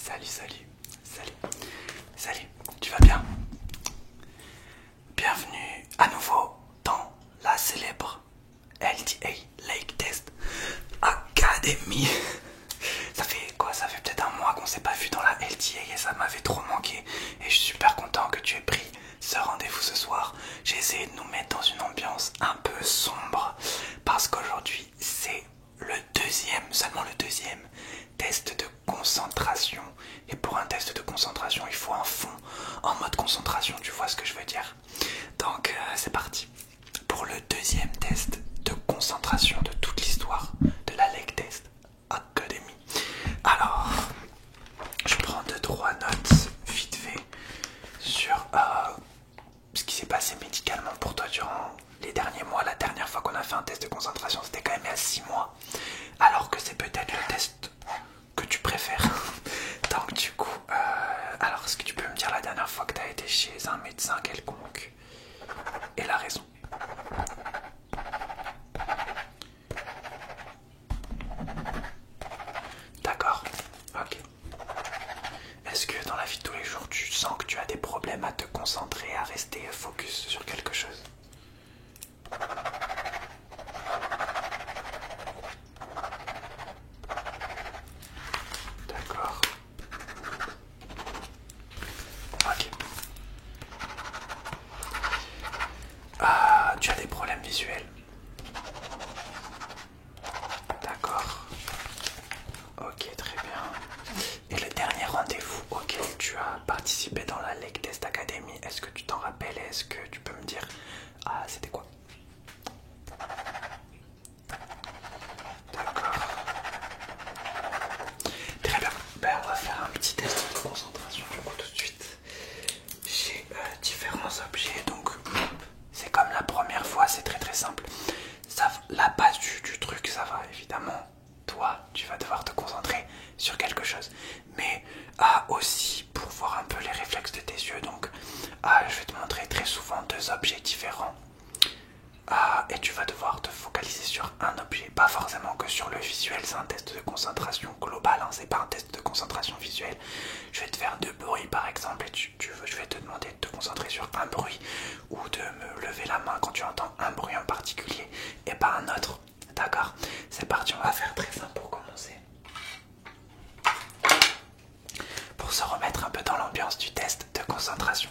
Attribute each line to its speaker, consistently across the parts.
Speaker 1: Salut, salut, salut, salut, tu vas bien? Bienvenue à nouveau dans la célèbre LTA Lake Test Academy. Ça fait quoi? Ça fait peut-être un mois qu'on s'est pas vu dans la LTA et ça m'avait trop manqué. Et je suis super content que tu aies pris ce rendez-vous ce soir. J'ai essayé de nous mettre dans une ambiance un peu sombre parce qu'aujourd'hui c'est le deuxième, seulement le deuxième test de concentration. Et pour un test de concentration, il faut un fond en mode concentration, tu vois ce que je veux dire? Donc c'est parti pour le deuxième test de concentration de toute l'histoire de la Lake Test Academy. Alors, je prends 2-3 notes vite fait sur ce qui s'est passé médicalement pour toi durant les derniers mois. La dernière fois qu'on a fait un test de concentration, c'était quand même il y a 6 mois. Alors que c'est peut-être le test que tu préfères. Donc du coup, alors est-ce que tu peux me dire la dernière fois que tu as été chez un médecin quelconque et la raison? D'accord, ok. Est-ce que dans la vie de tous les jours, tu sens que tu as des problèmes à te concentrer, à rester focus sur quelque chose? D'accord. Ok. Tu as des problèmes visuels? D'accord. Ok, très bien. Et le dernier rendez-vous auquel tu as participé dans la Lake Test Academy, est-ce que tu t'en rappelles? Est-ce que tu peux me dire, c'était quoi? D'accord. Très bien. Ben, on va faire un petit test de concentration du coup tout de suite. J'ai différents objets, donc c'est comme la première fois, c'est très très simple. La base du truc, ça va évidemment. Toi, tu vas devoir te concentrer sur quelque chose. Mais aussi pour voir un peu les réflexes de tes yeux, donc je vais te montrer très souvent deux objets différents. Et tu vas devoir te focaliser sur un objet, pas forcément que sur le visuel, c'est un test de concentration global, hein, c'est pas un test de concentration visuelle. Je vais te faire deux bruits par exemple, et je vais te demander de te concentrer sur un bruit ou de me lever la main quand tu entends un bruit en particulier et pas un autre. D'accord? C'est parti, on va faire très simple pour commencer. Pour se remettre un peu dans l'ambiance du test de concentration.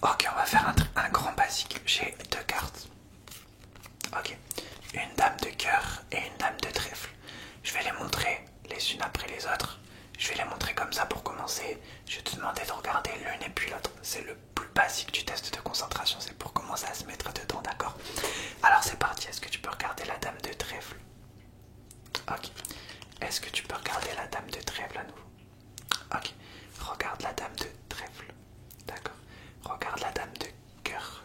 Speaker 1: Ok, on va faire un grand basique. J'ai deux cartes. Ok, une dame de cœur et une dame de trèfle. Je vais les montrer les unes après les autres. Je vais les montrer comme ça pour commencer. Je vais te demander de regarder l'une et puis l'autre. C'est le plus basique du test de concentration. C'est pour commencer à se mettre dedans, d'accord? Alors c'est parti. Est-ce que tu peux regarder la dame de trèfle? Ok. Est-ce que tu peux regarder la dame de trèfle à nouveau? Ok. Regarde la dame de trèfle. D'accord. Regarde la dame de cœur.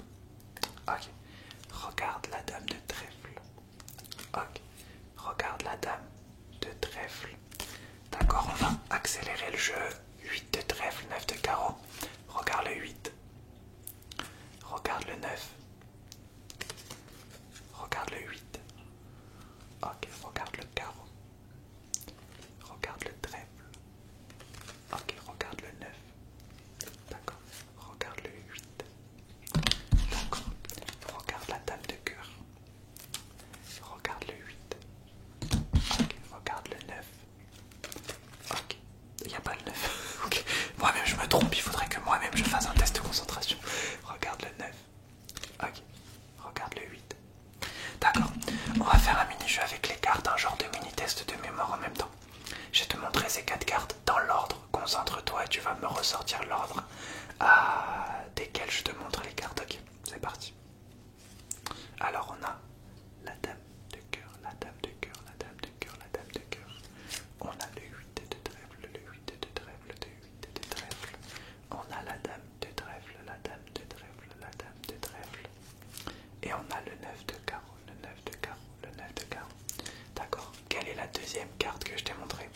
Speaker 1: Ok. Regarde la dame de trèfle. Ok. Regarde la dame de trèfle. D'accord, on va accélérer le jeu. 8 de trèfle, 9 de carreau. Regarde le 8. Regarde le 9. Regarde le 8. Ok, regarde le carreau. Regarde le trèfle. Ok, regarde le 9. D'accord, regarde le 8. D'accord, regarde la dame de cœur. Regarde le 8. Ok, regarde le 9. Ok, il n'y a pas le 9. Ok, moi-même je me trompe, il faudrait que moi-même je fasse un test de concentration. Regarde le 9. Ok, regarde le 8. D'accord, on va faire un mini-jeu avec les cartes, un genre de mini-test de mémoire en même temps. Je vais te montrer ces 4 cartes dans l'ordre. Concentre-toi et tu vas me ressortir l'ordre desquels je te montre les cartes. Ok, c'est parti. Alors on a la dame de cœur, la dame de cœur, la dame de cœur, la dame de cœur. On a le 8 de trèfle, le 8 de trèfle, le 8 de trèfle. On a la dame de trèfle, la dame de trèfle, la dame de trèfle. Et on a le 9 de carreau, le 9 de carreau, le 9 de carreau. D'accord. Quelle est la deuxième carte que je t'ai montrée?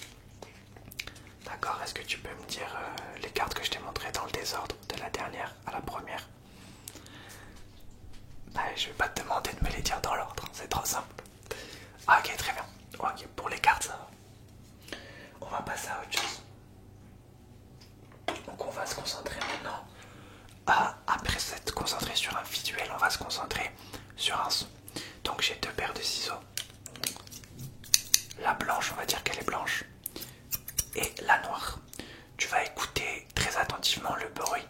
Speaker 1: D'accord, est-ce que tu peux me dire les cartes que je t'ai montrées dans le désordre, de la dernière à la première? Je vais pas te demander de me les dire dans l'ordre, c'est trop simple. Ok, très bien. Ok, pour les cartes, ça va. On va passer à autre chose. se concentrer maintenant. Après s'être concentré sur un visuel, on va se concentrer sur un son. Donc j'ai deux paires de ciseaux. La blanche, on va dire qu'elle est blanche. Et la noire. Tu vas écouter très attentivement le bruit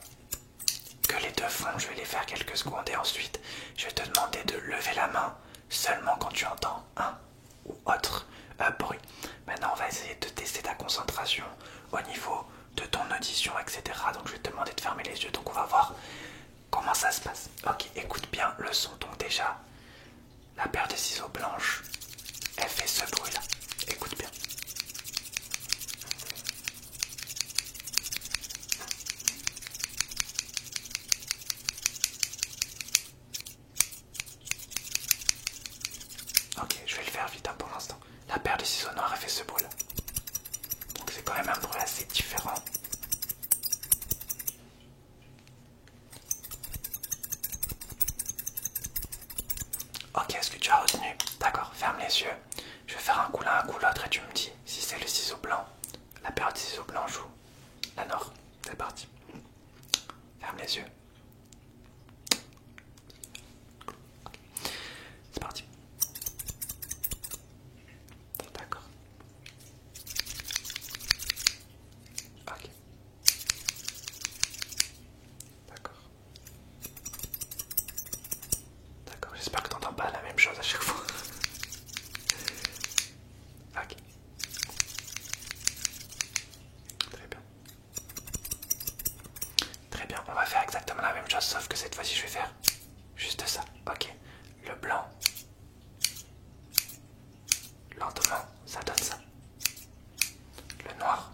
Speaker 1: que les deux font. Je vais les faire quelques secondes et ensuite je vais te demander de lever la main seulement quand tu entends un ou autre bruit. Maintenant on va essayer de tester ta concentration au niveau de ton audition, etc. Donc je vais te demander de fermer les yeux. Donc on va voir comment ça se passe. Ok, écoute bien le son. Donc déjà, la paire de ciseaux blanches, elle fait ce bruit là. Écoute bien. Ok, je vais le faire vite pour l'instant. La paire de ciseaux noirs, elle fait ce bruit là. Donc c'est quand même un bruit assez différent. Ok, est-ce que tu as retenu? D'accord, ferme les yeux. Je vais faire un coup l'un, un coup l'autre et tu me dis si c'est le ciseau blanc, la paire de ciseaux blancs ou la noire. C'est parti. Ferme les yeux. Okay. C'est parti. D'accord. Ok. D'accord. D'accord, j'espère que tu n'entends pas la même chose à chaque fois. Ok. Très bien. Très bien, on va faire exactement la même chose, sauf que cette fois-ci je vais faire juste ça. Ok. Le blanc. Lentement, ça donne ça. Le noir.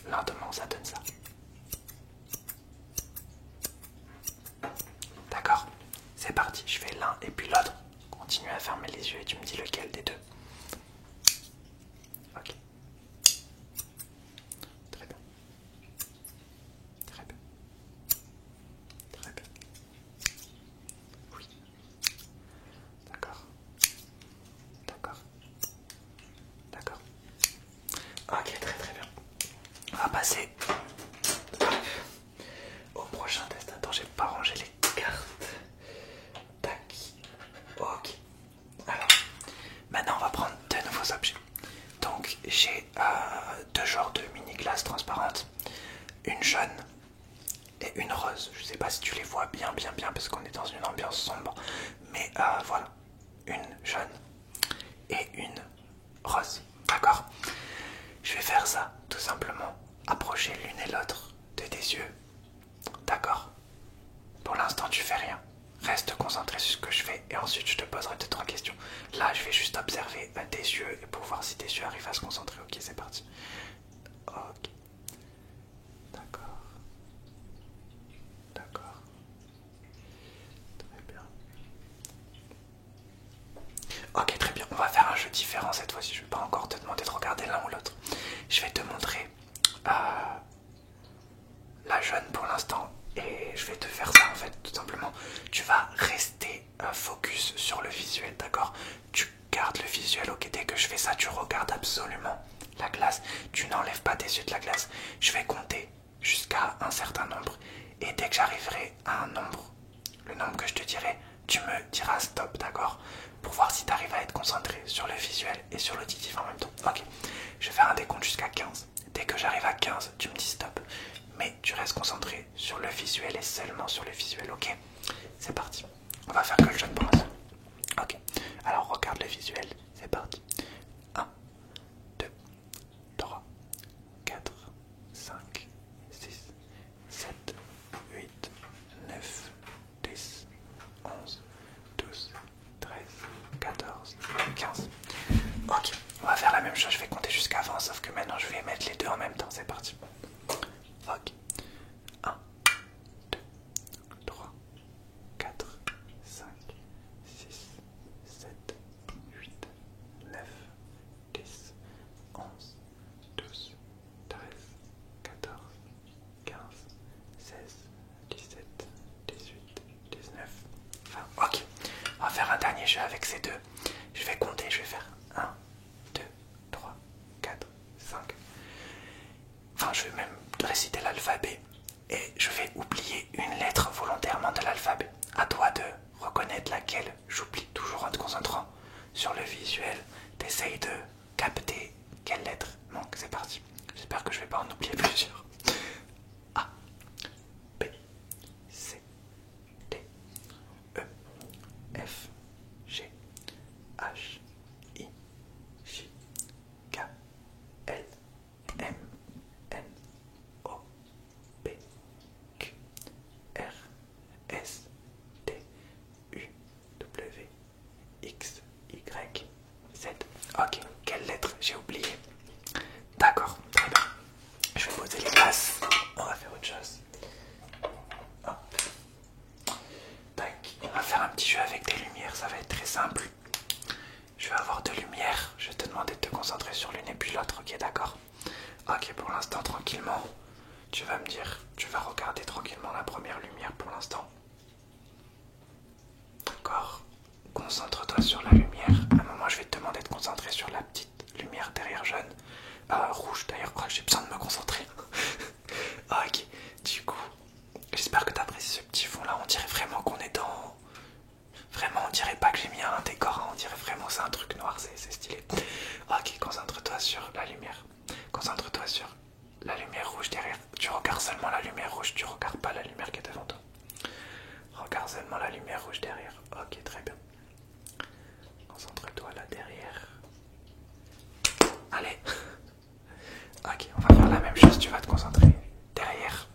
Speaker 1: Lentement, ça donne ça. D'accord. C'est parti, je fais l'un et puis l'autre. Continue à fermer les yeux et tu me dis lequel des deux. Ok. Très bien. Très bien. Très bien. Oui. D'accord. D'accord. D'accord. Ok, très bien. On va passer au prochain test. Attends, j'ai pas rangé les cartes. Tac. Ok. Alors, maintenant on va prendre de nouveaux objets. Donc j'ai deux genres de mini glaces transparentes. Une jaune et une rose. Je sais pas si tu les vois bien parce qu'on est dans une ambiance sombre. Mais voilà. Une jaune et une rose. D'accord? Je vais faire ça tout simplement. Approcher l'une et l'autre de tes yeux. D'accord? Pour l'instant tu fais rien. Reste concentré sur ce que je fais et ensuite je te poserai 2-3 questions. Là je vais juste observer tes yeux et pour voir si tes yeux arrivent à se concentrer. Ok, c'est parti. Ok. D'accord. D'accord. Très bien. Ok, très bien. On va faire un jeu différent cette fois-ci. Je ne vais pas encore te demander de regarder l'un ou l'autre. Je vais te montrer la jaune pour l'instant et je vais te faire ça en fait tout simplement. Tu vas rester focus sur le visuel, d'accord? Tu gardes le visuel, ok? Dès que je fais ça, tu regardes absolument la glace. Tu n'enlèves pas tes yeux de la glace. Je vais compter jusqu'à un certain nombre et dès que j'arriverai à un nombre, le nombre que je te dirai, tu me diras stop, d'accord? Pour voir si tu arrives à être concentré sur le visuel et sur l'auditif en même temps. Ok, je vais faire un décompte jusqu'à 15. Dès que j'arrive à 15, tu me dis stop. Mais tu restes concentré sur le visuel et seulement sur le visuel, ok? C'est parti. On va faire que le jaune pour l'instant. Ok, alors regarde le visuel. C'est parti. 1, 2, 3, 4, 5, 6, 7, 8, 9, 10, 11, 12, 13, 14, 15. Ok, on va faire la même chose, je vais compter jusqu'à 20, sauf que maintenant je vais mettre les deux en même temps, c'est parti. Ok, 1, 2, 3, 4, 5, 6, 7, 8, 9, 10, 11, 12, 13, 14, 15, 16, 17, 18, 19, 20. Ok, on va faire un dernier jeu avec ces deux. Je vais compter, je vais faire 1, 2, 3, 4, 5. Enfin, je vais même réciter l'alphabet et je vais oublier une lettre volontairement de l'alphabet. À toi de reconnaître laquelle. J'oublie toujours en te concentrant sur le visuel. T'essayes de capter quelle lettre manque. C'est parti. J'espère que je vais pas en oublier plusieurs. A, B, C, D, E, F, G, H, I, J, K, L, M, N, O, P, Q, R, S, T, U, W, X, Y, Z. Ok, quelle lettre j'ai oublié? D'accord, très bien. Je vais poser les bases. On va faire autre chose. Hop. Tac. On va faire un petit jeu avec des lumières, ça va être très simple. Je vais avoir deux lumières. Je vais te demander de te concentrer sur l'une et puis l'autre, ok, d'accord? Ok, pour l'instant, tranquillement. Tu vas me dire, tu vas regarder tranquillement la première lumière pour l'instant. D'accord. Concentre-toi sur la lumière. À un moment, je vais te demander de te concentrer sur la petite lumière derrière jaune. Rouge d'ailleurs, j'ai besoin de me concentrer. Ok, du coup, j'espère que tu apprécies ce petit fond là. On dirait vraiment qu'on est dans... Vraiment, on dirait pas que j'ai mis un décor, hein. On dirait vraiment c'est un truc noir, c'est stylé. Ok, concentre-toi sur la lumière. Concentre-toi sur la lumière rouge derrière. Tu regardes seulement la lumière rouge, tu regardes pas la lumière qui est devant toi. Regarde seulement la lumière rouge derrière. Ok, très bien. Concentre-toi là derrière. Allez. Ok, on va faire la même chose, tu vas te concentrer derrière.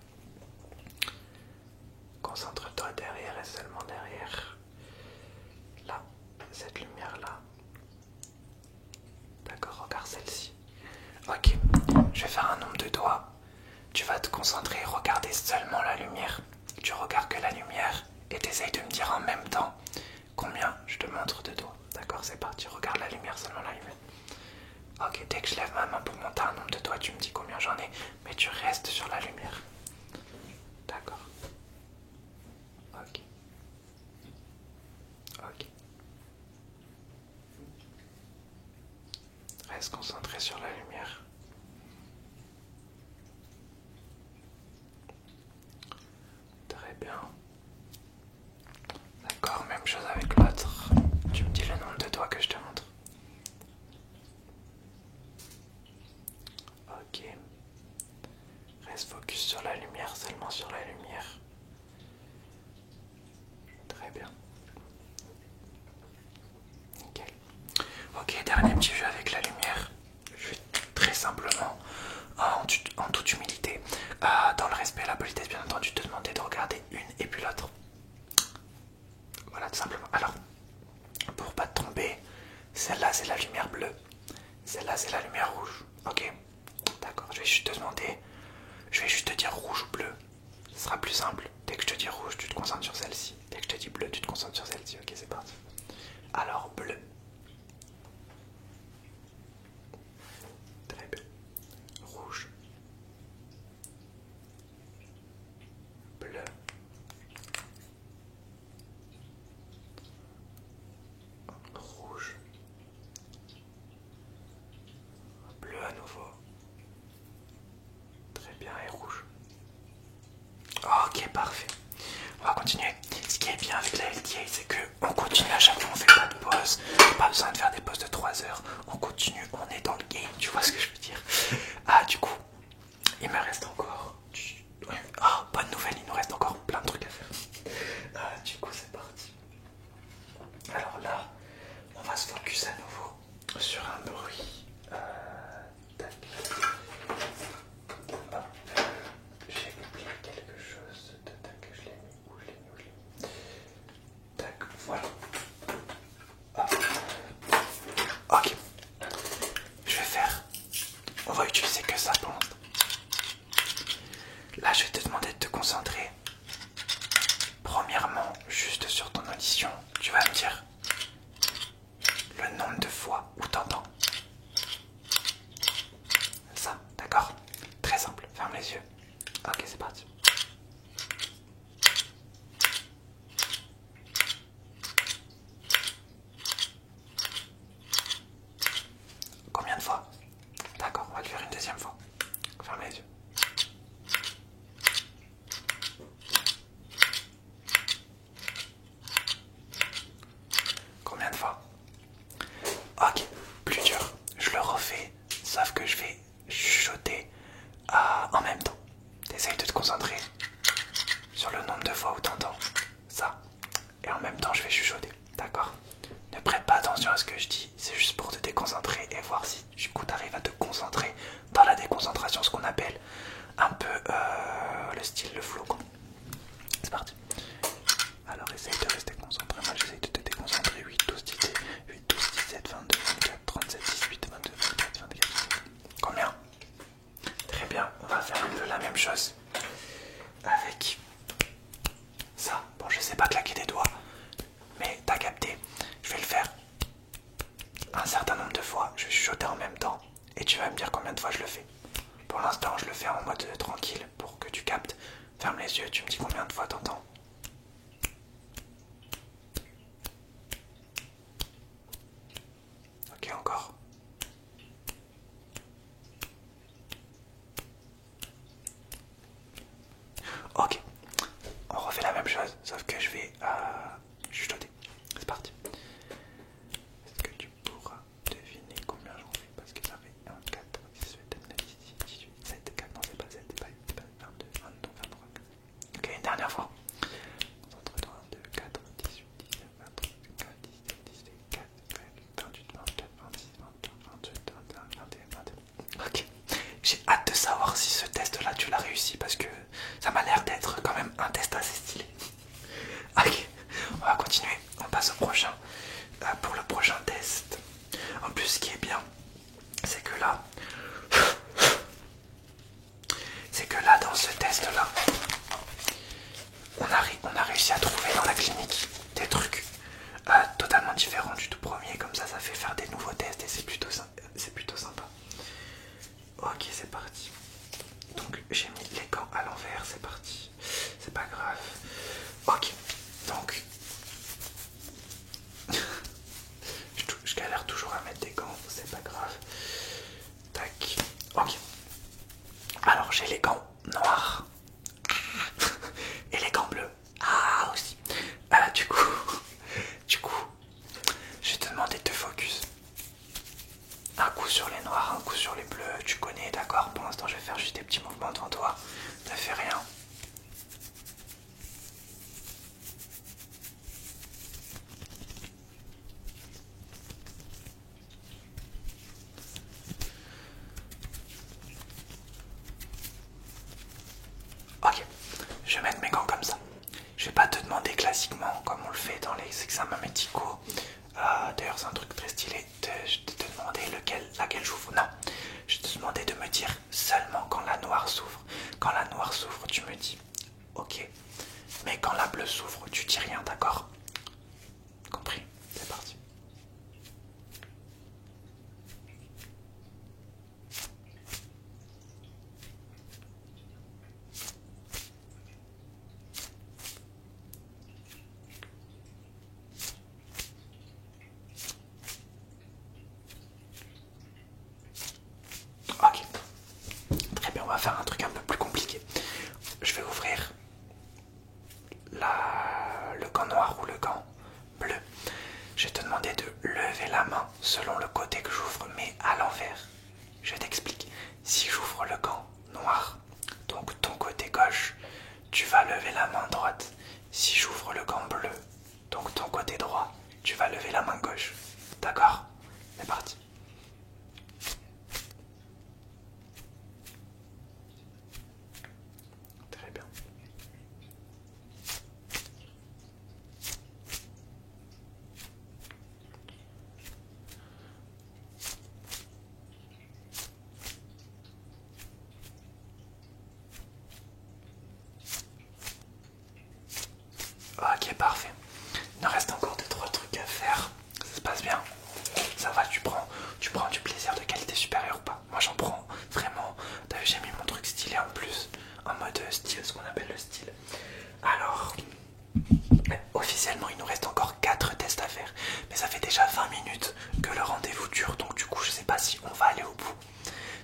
Speaker 1: Concentre-toi derrière et seulement derrière. Là, cette lumière-là. D'accord, regarde celle-ci. Ok, je vais faire un nombre de doigts. Tu vas te concentrer, regarder seulement la lumière. Tu regardes que la lumière et t'essayes de me dire en même temps combien je te montre de doigts. D'accord, c'est parti, regarde la lumière, seulement la lumière. Ok, dès que je lève ma main pour monter un nombre de doigts, tu me dis combien j'en ai, mais tu restes sur la lumière. D'accord. Ok. Ok. Reste concentré sur la lumière. Très bien. D'accord, même chose avec l'autre. Tu me dis le nombre de doigts que je te montre. Ok. Reste focus sur la lumière, seulement sur la lumière. Très bien. Nickel. Ok, dernier petit jeu avec la lumière. Je vais très simplement, en toute humilité, dans le respect et la politesse bien entendu, te demander de regarder une et puis l'autre. Voilà, tout simplement. Alors, pour pas te tromper, celle-là c'est la lumière bleue, celle-là c'est la lumière rouge. Ok, d'accord, je vais juste te demander, je vais juste te dire rouge ou bleu. Ce sera plus simple. Dès que je te dis rouge, tu te concentres sur celle-ci. Dès que je te dis bleu, tu te concentres sur celle-ci. Ok, c'est parti. Alors, bleu. Très bien. Rouge. Bleu. Rouge. Bleu à nouveau. Très bien, et rouge. Ok, parfait. On va continuer. Ce qui est bien avec la LTA, c'est qu'on continue à chaque fois, on fait pas de pause. Pas besoin de faire des pauses de 3 heures. On continue, on est dans le game, tu vois ce que je veux dire. Ah, du coup, il me reste encore... Oh, bonne nouvelle, il nous reste encore plein de trucs à faire. Du coup, c'est parti. Alors là, on va se focus à nouveau sur un bruit. Tac. Hop. J'ai oublié quelque chose. Tac, je l'ai mis. Où je l'ai mis, où je l'ai mis. Tac, voilà. Hop. Ok. Je vais faire. On va utiliser que ça pour l'instant. Là, je vais te demander de te concentrer. Premièrement, juste sur ton audition, tu vas me dire le nombre de fois où t'entends. Ça, d'accord? Très simple, ferme les yeux. Ok, c'est parti. Combien de fois? D'accord, on va le faire une deuxième fois. Ferme les yeux. concentrer sur le nombre de fois où t'entends ça. Et en même temps, je vais chuchoter, d'accord? Ne prête pas attention à ce que je dis, c'est juste pour te déconcentrer et voir si du coup t'arrives à te concentrer dans la déconcentration, ce qu'on appelle un peu le style, le flou. C'est parti. Alors essaye de rester concentré, moi j'essaye de te déconcentrer. 8, 12, 17, 8, 12, 17, 22, 24, 37, 18, 22, 24, 24. Combien? Très bien, on va faire un peu la même chose avec ça. Bon, je sais pas claquer des doigts, mais t'as capté. Je vais le faire un certain nombre de fois. Je vais chuchoter en même temps et tu vas me dire combien de fois je le fais. Pour l'instant, je le fais en mode tranquille pour que tu captes. Ferme les yeux, tu me dis combien de fois t'entends. Ok, encore. Ok, on refait la même chose, sauf que je vais chuchoter. C'est parti. Est-ce que tu pourras deviner combien j'en fais? Parce que ça fait 1, 4, 18, 19, 18, 7, 4, non c'est pas 7, c'est pas 22, 22, 23. Ok, une dernière fois. Entre 32, 4, 18, 19, 23, 24, 17, 18, 4, 28, 24, 26, 29, 28, 21, 21, 22. Ok. J'ai hâte de savoir si ce test-là tu l'as réussi parce que ça m'a l'air d'être quand même un test assez stylé. Ok, on va continuer. On passe au prochain. Pour le prochain test. En plus, ce qui est bien, c'est que là, dans ce test-là, on a réussi à trouver dans la clinique des trucs totalement différents du tout premier. Comme ça fait faire des nouveaux tests et c'est plutôt sympa. Ok, c'est parti. Donc j'ai mis les gants à l'envers, c'est parti. C'est pas grave. Ok, donc je galère toujours à mettre des gants, c'est pas grave. Tac. Ok. Alors j'ai les gants noirs et les gants bleus. Ah aussi. Du coup, je vais te demander de te focus. Un coup sur les noirs, un coup sur les bleus, tu connais, d'accord? Pour l'instant, je vais faire juste des petits mouvements devant toi. Ne fais rien. Ok, je vais mettre mes gants comme ça. Je vais pas te demander classiquement, comme on le fait dans les examens médicaux. D'ailleurs, c'est un truc très stylé de te demander laquelle j'ouvre. Non, je vais te demander de me dire seulement quand la noire s'ouvre. Quand la noire s'ouvre, tu me dis ok. Mais quand la bleue s'ouvre, tu dis rien, d'accord? Compris? C'est parti. Ok, très bien, on va faire un truc un peu plus compliqué. Je vais ouvrir le gant noir ou le gant bleu. Je vais te demander de lever la main selon le côté que j'ouvre, mais à l'envers. Je t'explique. Si j'ouvre le gant noir, donc ton côté gauche, tu vas lever la main droite. Si j'ouvre le gant bleu, donc ton côté droit, tu vas lever la main gauche. D'accord? C'est parti. Très bien. Ok, parfait. Il nous reste encore 2-3 trucs à faire. Ça se passe bien. Ça va, tu prends du plaisir de qualité supérieure ou pas? Moi j'en prends vraiment. T'as vu, j'ai mis mon truc stylé en plus. En mode style, ce qu'on appelle le style. Alors, officiellement il nous reste encore 4 tests à faire. Mais ça fait déjà 20 minutes que le rendez-vous dure. Donc du coup je sais pas si on va aller au bout.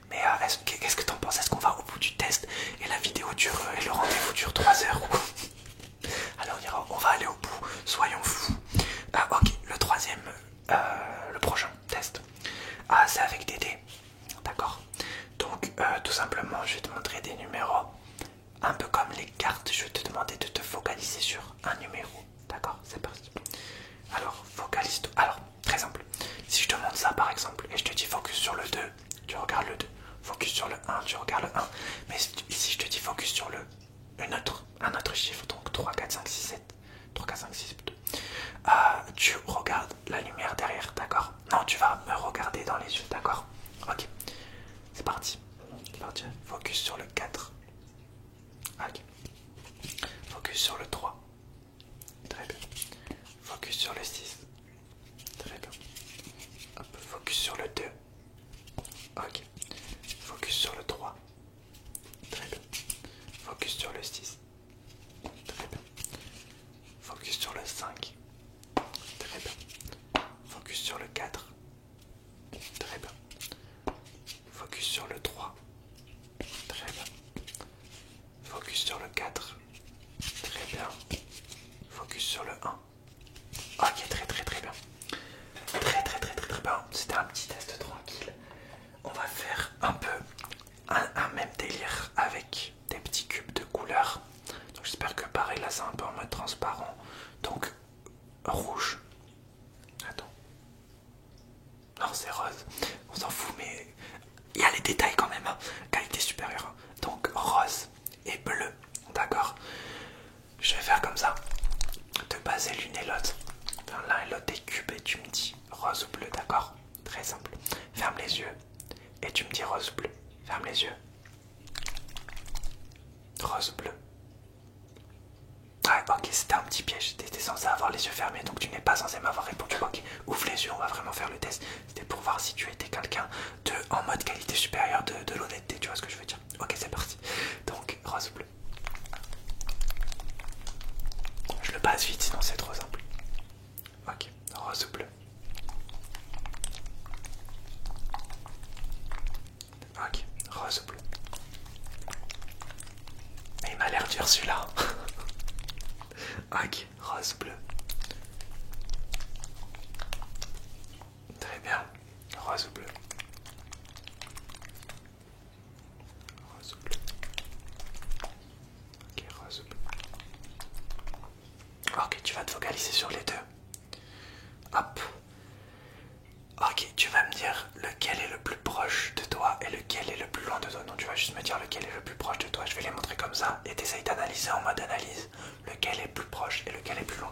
Speaker 1: Mais qu'est-ce que t'en penses? Est-ce qu'on va au bout du test et la vidéo dure et le rendez-vous dure 3 heures ou quoi? Alors on va aller au bout, soyons fous. Ok, le troisième, le prochain test. C'est avec des dés, d'accord? Donc tout simplement, je vais te montrer des numéros un peu comme les cartes, je vais te demander de te focaliser sur un numéro. D'accord, c'est parti. Alors, focalise-toi. Alors, très simple. Si je te montre ça par exemple, et je te dis focus sur le 2, tu regardes le 2. Focus sur le 1, tu regardes le 1. Mais si je te dis focus sur un autre chiffre, donc 3, 4, 5, 6, 7. 3, 4, 5, 6, 2. Tu regardes la lumière derrière, d'accord? Non, tu vas me regarder dans les yeux, d'accord? Ok, c'est parti. C'est parti. Focus sur le 4. Ok. Focus sur le 3. Très bien. Focus sur le 6. Très bien. Hop, focus sur le 2. Ok. Focus sur le 3. Très bien. Focus sur le 6. Très bien. Focus sur le 5. Très bien. Focus sur le 4. Très bien. Focus sur le 3. Très bien. Focus sur le 4. Très bien. Focus sur le 1. Ok, très bien. Très bien. C'était un petit test tranquille. On va faire un peu un même délire avec des petits cubes de couleurs. Donc j'espère que pareil là c'est un peu en mode transparent. Donc rouge. Attends. Non, c'est rose. On s'en fout, mais il y a les détails quand même. Hein. Qualité supérieure. Donc rose et bleu. D'accord. Je vais faire comme ça. De baser l'une et l'autre. L'un et l'autre des cubes et tu me dis rose ou bleu, d'accord? Très simple. Ferme les yeux et tu me dis rose ou bleu. Ferme les yeux. Rose ou bleu. Ouais, ok, c'était un petit piège. T'étais censé avoir les yeux fermés, donc tu n'es pas censé m'avoir répondu. Ok, ouvre les yeux, on va vraiment faire le test. C'était pour voir si tu étais quelqu'un en mode qualité supérieure de l'honnêteté, tu vois ce que je veux dire. Ok, c'est parti. Donc, rose ou bleu. Je le passe vite, sinon c'est trop simple. Ok, rose ou bleu. Ok, rose ou bleu. Mais il m'a l'air dur celui-là. Ok, rose bleu. Très bien. Rose ou bleu. Rose ou bleu. Ok, rose ou bleu. Ok, tu vas te focaliser sur les deux. Hop. Ok, tu vas me dire lequel est le plus proche de toi et lequel est le plus loin de toi. Non, tu vas juste me dire lequel est le plus proche de toi. Je vais les montrer comme ça et t'essayes d'analyser en mode analyse lequel est plus proche et lequel est plus loin.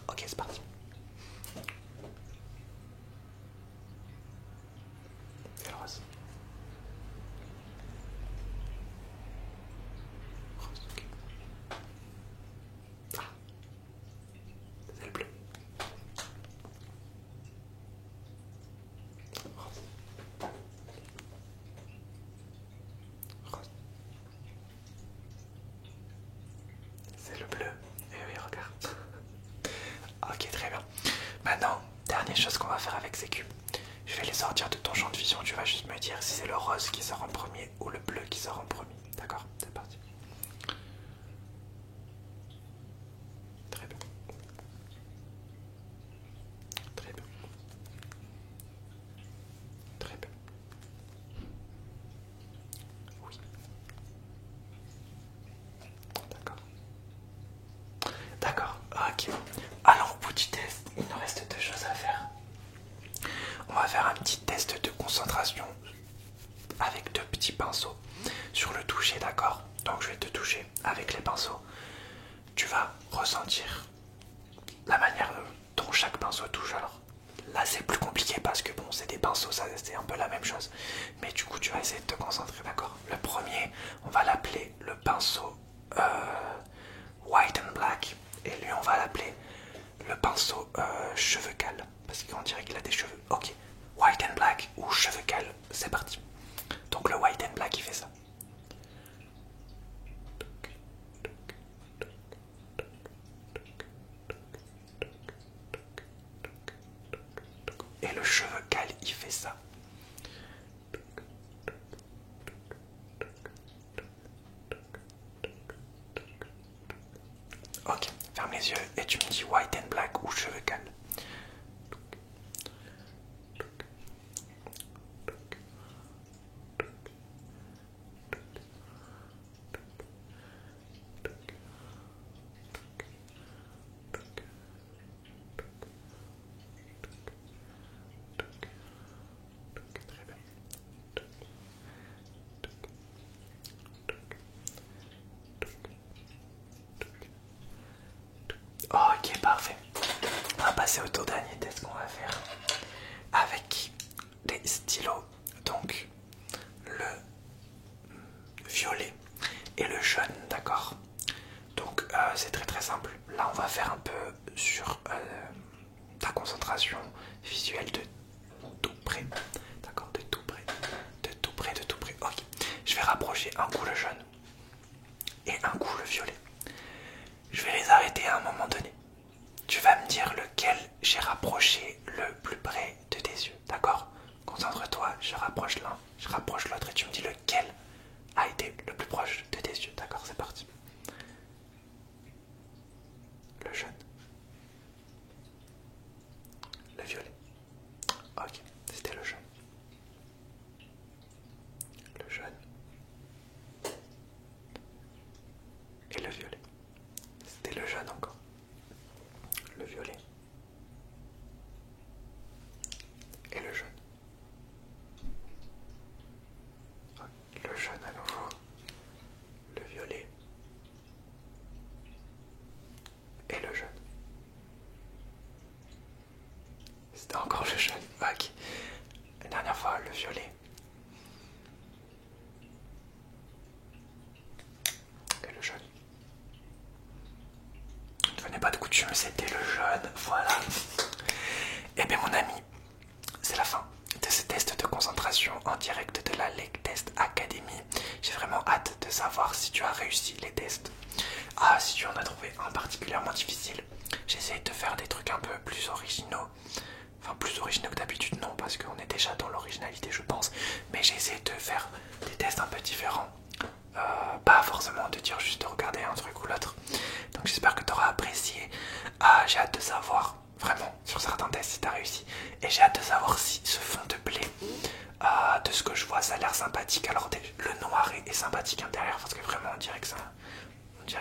Speaker 1: Ok, c'est parti. C'est le rose. Rose, ok. Ah, c'est le bleu. Rose. Rose. C'est le bleu. Eh oui, regarde. Ok, très bien. Maintenant, dernière chose qu'on va faire avec ces cubes. Je vais les sortir de ton champ de vision. Tu vas juste me dire si c'est le rose qui sort en premier ou le bleu qui sort en premier. D'accord? C'est parti. Très bien. Très bien. Très bien. Oui. D'accord. D'accord. Ok. Allons au bout du test. Il nous reste deux choses à faire. On va faire un petit test de concentration avec deux petits pinceaux sur le toucher, d'accord? Donc je vais te toucher avec les pinceaux. Tu vas ressentir la manière dont chaque pinceau touche. Alors là c'est plus compliqué parce que bon c'est des pinceaux, ça c'est un peu la même chose. Mais du coup tu vas essayer de te concentrer, d'accord? Le premier, on va l'appeler le pinceau white and black. Et lui on va l'appeler le pinceau cheveux cales. Parce qu'on dirait qu'il a des cheveux. Ok, white and black ou cheveux cales, c'est parti. Donc le white and black il fait ça. Et le cheveu cale il fait ça. Ok, ferme les yeux et tu me dis white and black ou cheveux cales. Ok, parfait. On va passer au dernier test qu'on va faire avec les stylos. Donc le violet et le jaune, d'accord. Donc c'est très simple. Là on va faire un peu sur ta concentration visuelle de tout près. D'accord, de tout près. De tout près, de tout près. Ok. Je vais rapprocher un coup le jaune et un coup le violet. Je vais les arrêter à un moment donné. Tu vas me dire lequel j'ai rapproché le plus près de tes yeux, d'accord? Concentre-toi, je rapproche l'un, je rapproche l'autre et tu me dis lequel a été le plus proche de tes yeux, d'accord? C'est parti. Le jaune. Le violet. Ok, c'était le jaune. Le jaune. Et le violet. C'était le jaune encore. Le violet. Et le jaune. Le jaune à nouveau. Le violet. Et le jaune. C'était encore le jaune. Ok. La dernière fois, le violet. Et le jaune. Ne venait pas de coutume, c'était le jaune. Voilà. Et bien mon ami, c'est la fin de ce test de concentration en direct de la Lake Test Academy. J'ai vraiment hâte de savoir si tu as réussi les tests. Ah, si tu en as trouvé un particulièrement difficile, j'essaie de faire des trucs un peu plus originaux. Enfin, plus originaux que d'habitude, non, parce qu'on est déjà dans l'originalité, je pense. Mais j'essaie de faire des tests un peu différents. Pas forcément de dire juste de regarder un truc ou l'autre. Donc j'espère que tu auras apprécié. J'ai hâte de savoir vraiment sur certains tests si tu as réussi. Et j'ai hâte de savoir si ce fond te plaît. De ce que je vois, ça a l'air sympathique. Alors le noir est sympathique derrière parce que vraiment on dirait que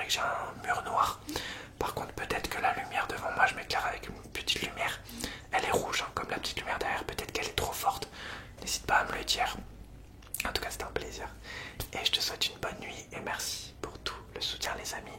Speaker 1: j'ai un mur noir. Par contre peut-être que la lumière devant moi, je m'éclaire avec une petite lumière. Elle est rouge hein, comme la petite lumière derrière. Peut-être qu'elle est trop forte. N'hésite pas à me le dire. En tout cas c'était un plaisir. Et je te souhaite une bonne nuit et merci pour tout le soutien les amis.